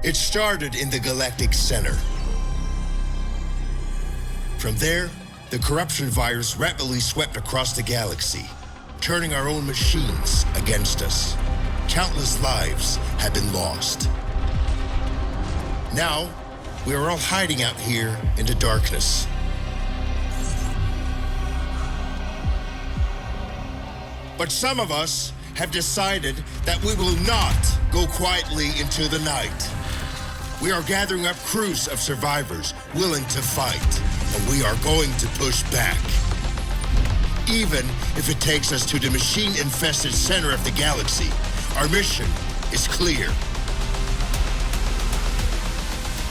It started in the Galactic Center. From there, the corruption virus rapidly swept across the galaxy, turning our own machines against us. Countless lives have been lost. Now, we are all hiding out here in the darkness. But some of us have decided that we will not go quietly into the night. We are gathering up crews of survivors willing to fight, and we are going to push back. Even if it takes us to the machine-infested center of the galaxy, our mission is clear.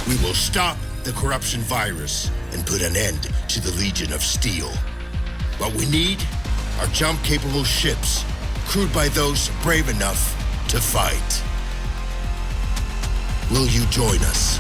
We will stop the corruption virus and put an end to the Legion of Steel. What we need are jump-capable ships, crewed by those brave enough to fight. Will you join us?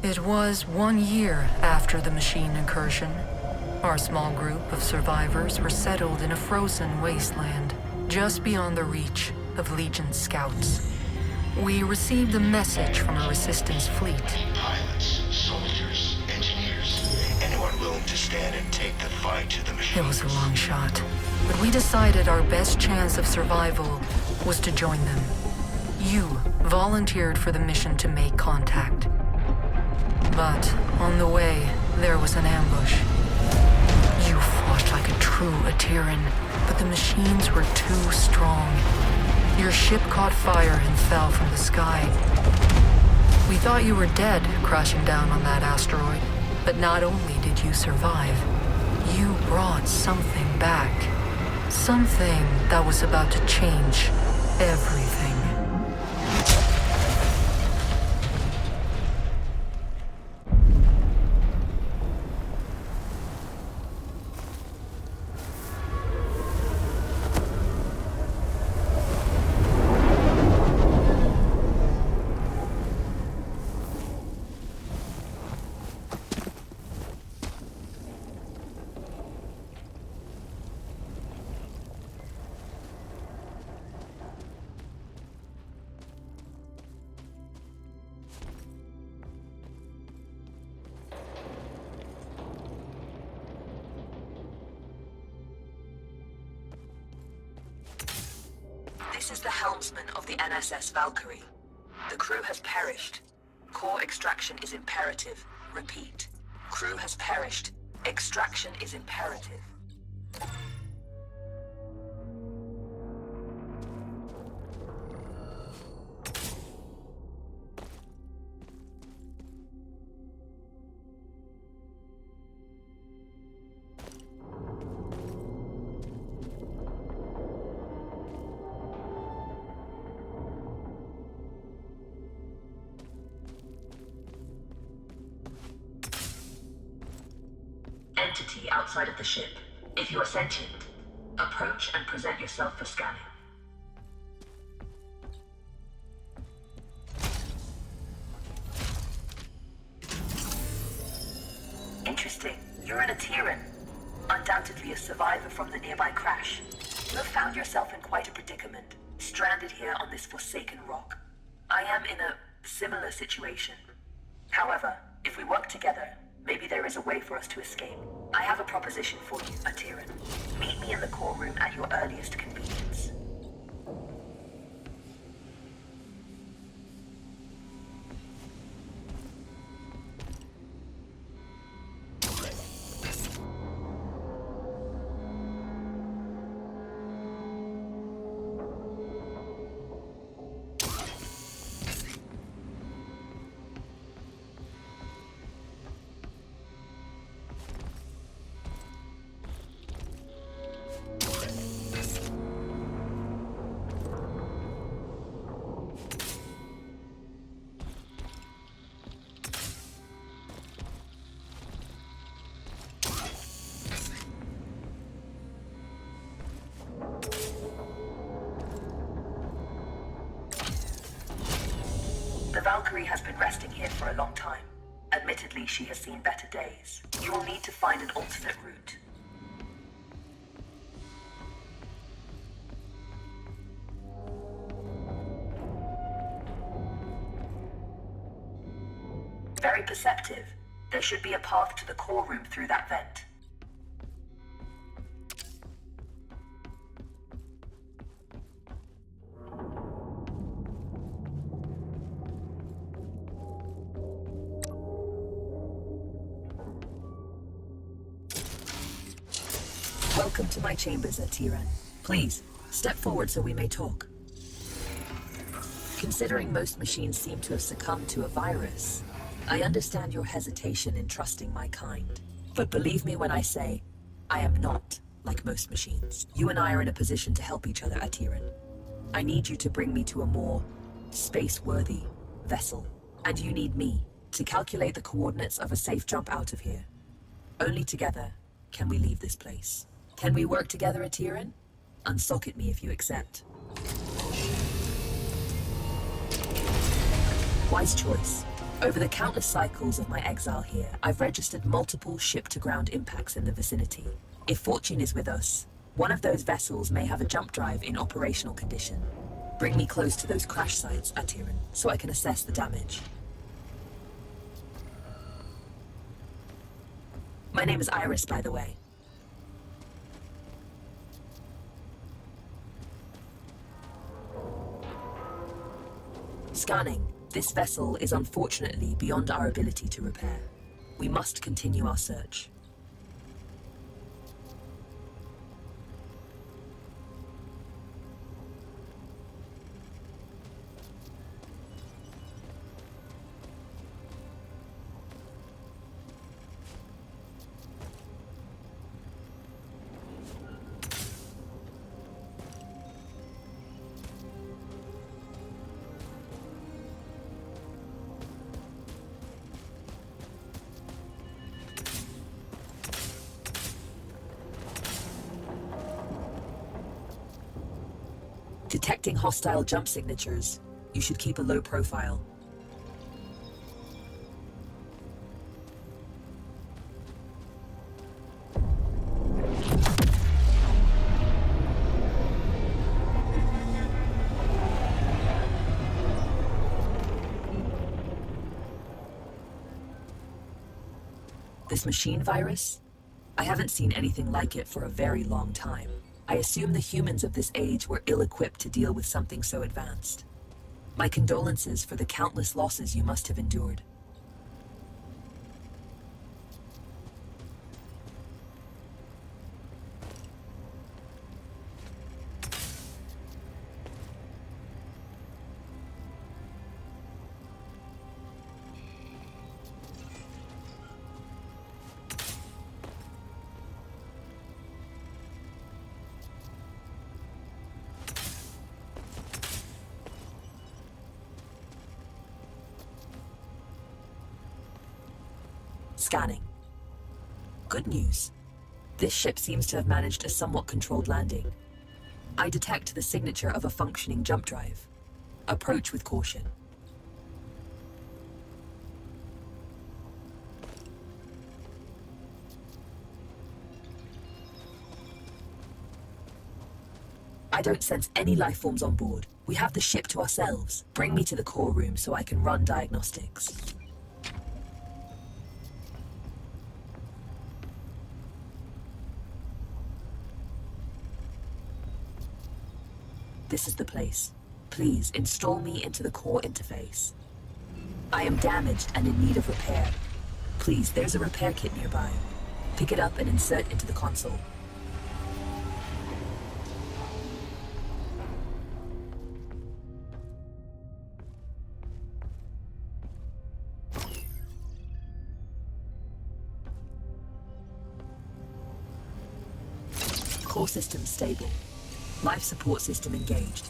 It was 1 year after the machine incursion. Our small group of survivors were settled in a frozen wasteland, just beyond the reach of Legion scouts. We received a message from a resistance fleet. Pilots, soldiers, engineers, anyone willing to stand and take the fight to the machine. It was a long shot, but we decided our best chance of survival was to join them. You volunteered for the mission to make contact. But on the way, there was an ambush. You fought like a true Atiran, but the machines were too strong. Your ship caught fire and fell from the sky. We thought you were dead, crashing down on that asteroid. But not only did you survive, you brought something back. Something that was about to change everything. This is the helmsman of the NSS Valkyrie. The crew has perished. Core extraction is imperative. Repeat. Crew has perished. Extraction is imperative. Entity outside of the ship. If you are sentient, approach and present yourself for scanning. Interesting. You're an Atiran. Undoubtedly a survivor from the nearby crash. You have found yourself in quite a predicament, stranded here on this forsaken rock. I am in a similar situation. However, if we work together, maybe there is a way for us to escape. I have a proposition for you, Atiran. Meet me in the core room at your earliest convenience. Valkyrie has been resting here for a long time. Admittedly, she has seen better days. You will need to find an alternate route. Very perceptive. There should be a path to the core room through that vent. Welcome to my chambers, Atiran. Please, step forward so we may talk. Considering most machines seem to have succumbed to a virus, I understand your hesitation in trusting my kind. But believe me when I say, I am not like most machines. You and I are in a position to help each other, Atiran. I need you to bring me to a more space-worthy vessel. And you need me to calculate the coordinates of a safe jump out of here. Only together can we leave this place. Can we work together, Atiran? Unsocket me if you accept. Wise choice. Over the countless cycles of my exile here, I've registered multiple ship-to-ground impacts in the vicinity. If fortune is with us, one of those vessels may have a jump drive in operational condition. Bring me close to those crash sites, Atiran, so I can assess the damage. My name is Iris, by the way. Scanning. This vessel is unfortunately beyond our ability to repair. We must continue our search. Detecting hostile jump signatures. You should keep a low profile. This machine virus? I haven't seen anything like it for a very long time. I assume the humans of this age were ill-equipped to deal with something so advanced. My condolences for the countless losses you must have endured. Scanning. Good news. This ship seems to have managed a somewhat controlled landing. I detect the signature of a functioning jump drive. Approach with caution. I don't sense any life forms on board. We have the ship to ourselves. Bring me to the core room so I can run diagnostics. This is the place. Please install me into the core interface. I am damaged and in need of repair. Please, there's a repair kit nearby. Pick it up and insert into the console. Core system stable. Life support system engaged.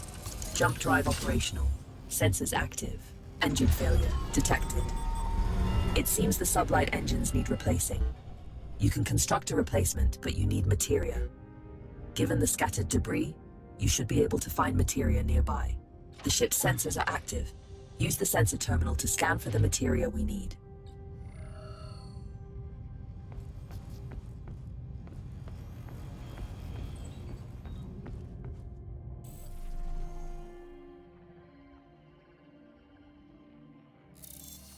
Jump drive operational. Sensors active. Engine failure detected. It seems the sublight engines need replacing. You can construct a replacement, but you need materia. Given the scattered debris, you should be able to find materia nearby. The ship's sensors are active. Use the sensor terminal to scan for the materia we need.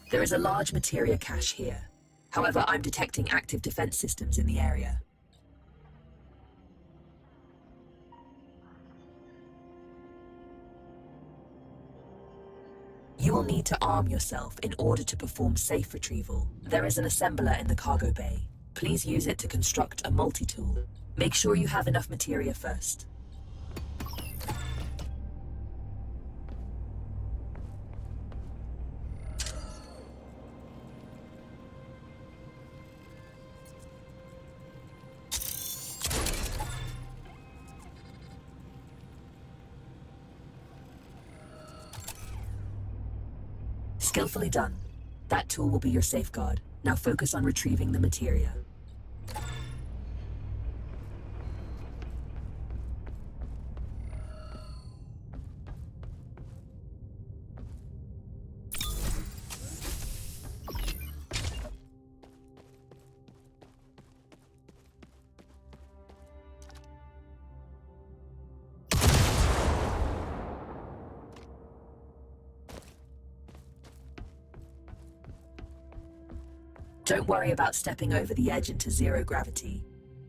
There is a large materia cache here. However, I'm detecting active defense systems in the area. You will need to arm yourself in order to perform safe retrieval. There is an assembler in the cargo bay. Please use it to construct a multi-tool. Make sure you have enough materia first. Skillfully done. That tool will be your safeguard. Now focus on retrieving the materia. Don't worry about stepping over the edge into zero gravity.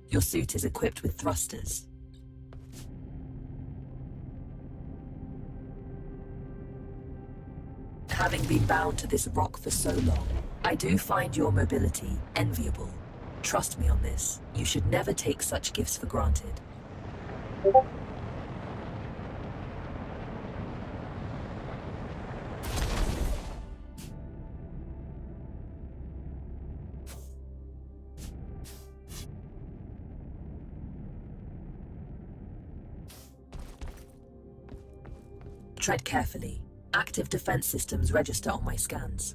Your suit is equipped with thrusters. Having been bound to this rock for so long, I do find your mobility enviable. Trust me on this. You should never take such gifts for granted. Tread carefully. Active defense systems register on my scans.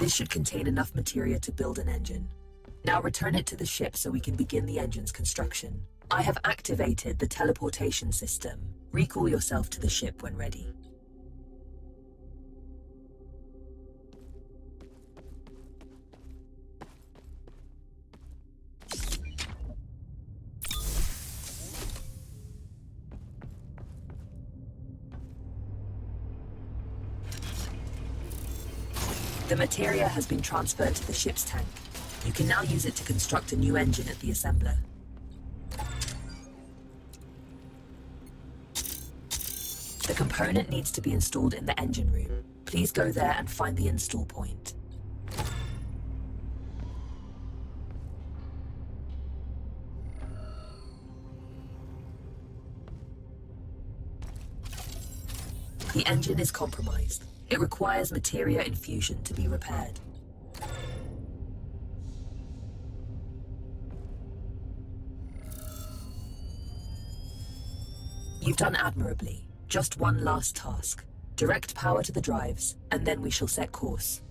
This should contain enough materia to build an engine. Now return it to the ship so we can begin the engine's construction. I have activated the teleportation system. Recall yourself to the ship when ready. The materia has been transferred to the ship's tank. You can now use it to construct a new engine at the assembler. The component needs to be installed in the engine room. Please go there and find the install point. The engine is compromised. It requires materia infusion to be repaired. You've done admirably. Just one last task. Direct power to the drives, and then we shall set course.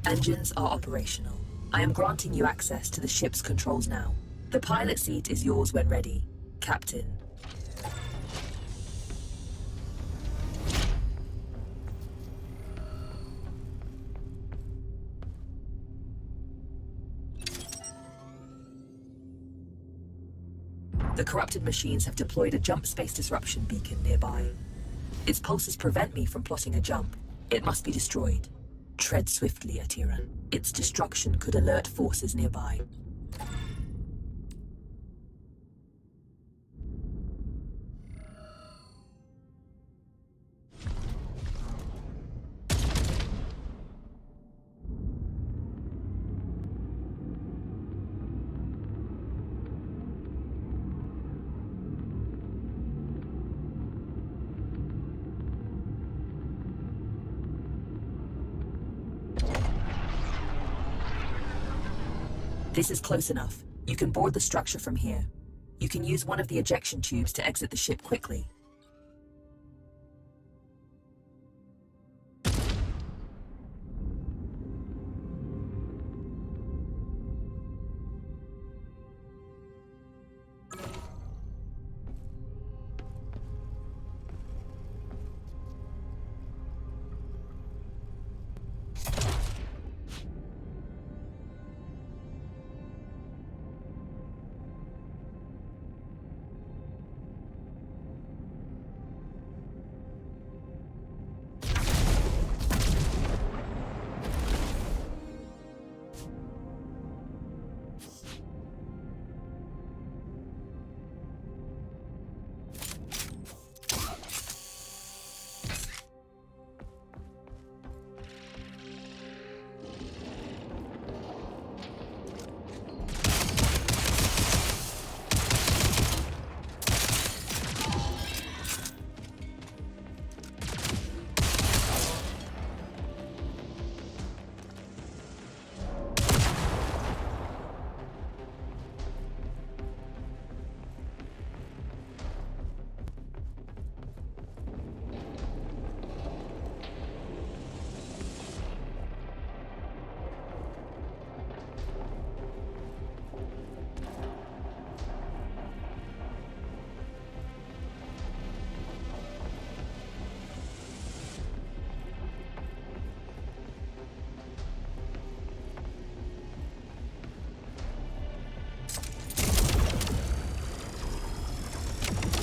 Engines are operational. I am granting you access to the ship's controls now. The pilot seat is yours when ready, Captain. The corrupted machines have deployed a jump space disruption beacon nearby. Its pulses prevent me from plotting a jump. It must be destroyed. Tread swiftly, Atiran. Its destruction could alert forces nearby. This is close enough. You can board the structure from here. You can use one of the ejection tubes to exit the ship quickly.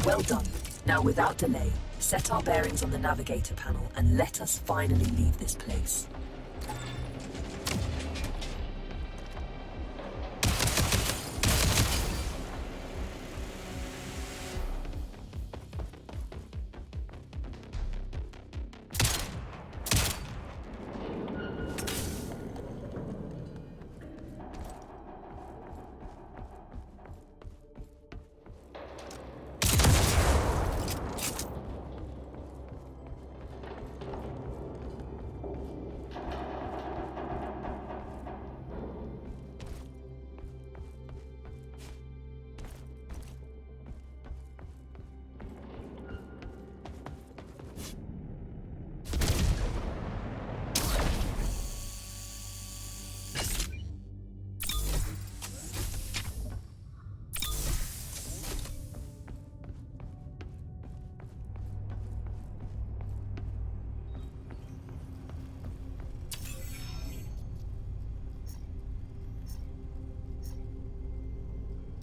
Well done. Now, without delay, set our bearings on the navigator panel and let us finally leave this place.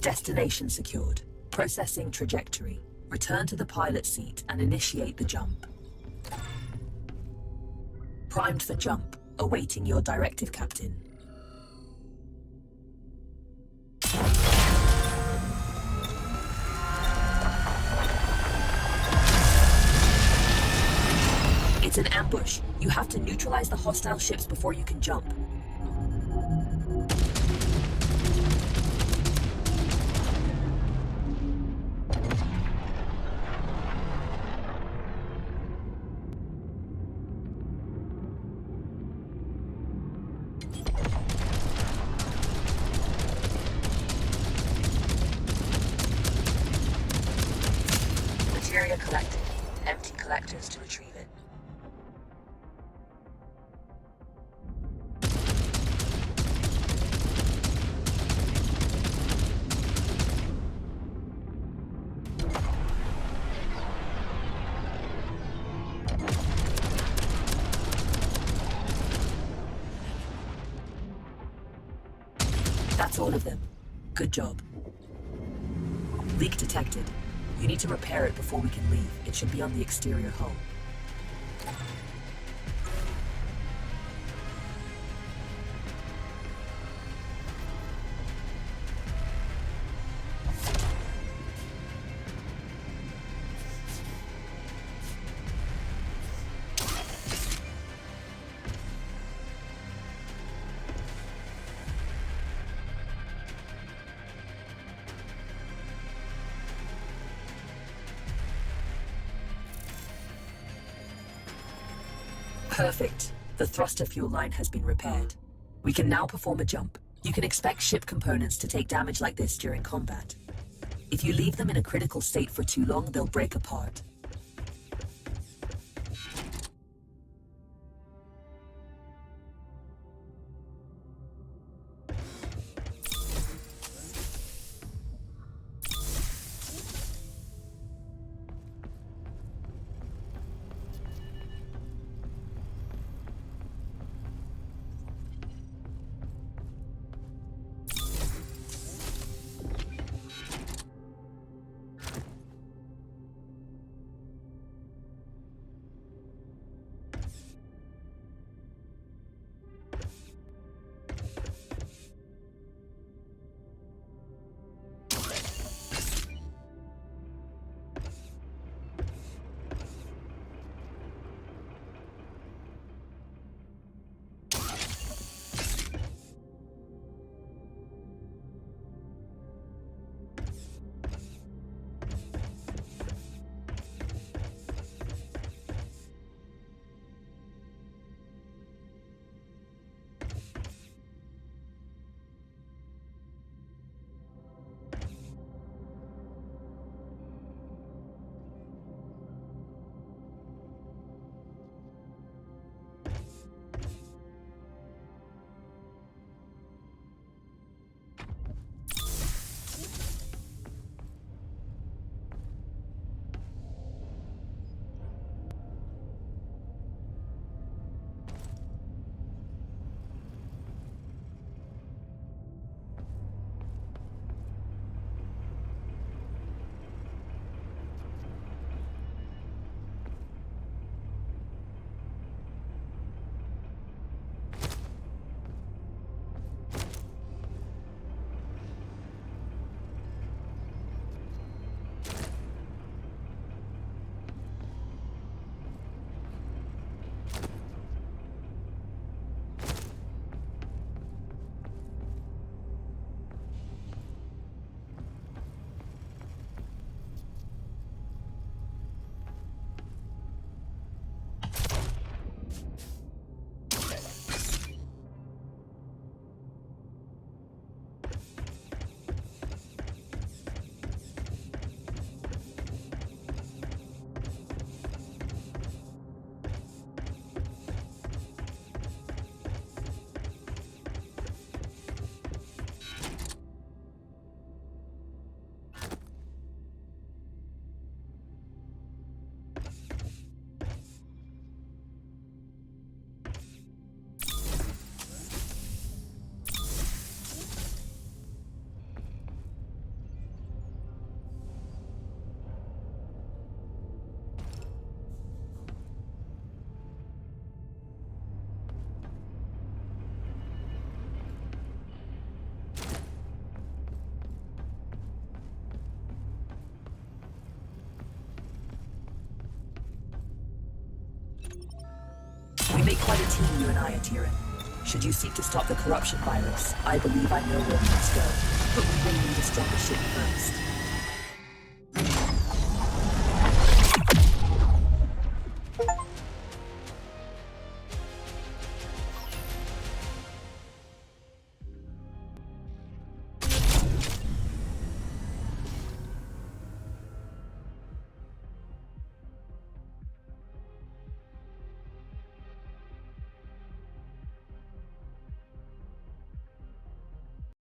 Destination secured. Processing trajectory. Return to the pilot seat and initiate the jump. Primed for jump. Awaiting your directive, Captain. It's an ambush. You have to neutralize the hostile ships before you can jump. Materia collected. Empty collectors to retrieve it. That's all of them. Good job. Leak detected. You need to repair it before we can leave. It should be on the exterior hull. Perfect. The thruster fuel line has been repaired. We can now perform a jump. You can expect ship components to take damage like this during combat. If you leave them in a critical state for too long, they'll break apart. make quite a team, you and I, Tyrann. Should you seek to stop the corruption virus, I believe I know where we must go. But we will need a stronger ship first.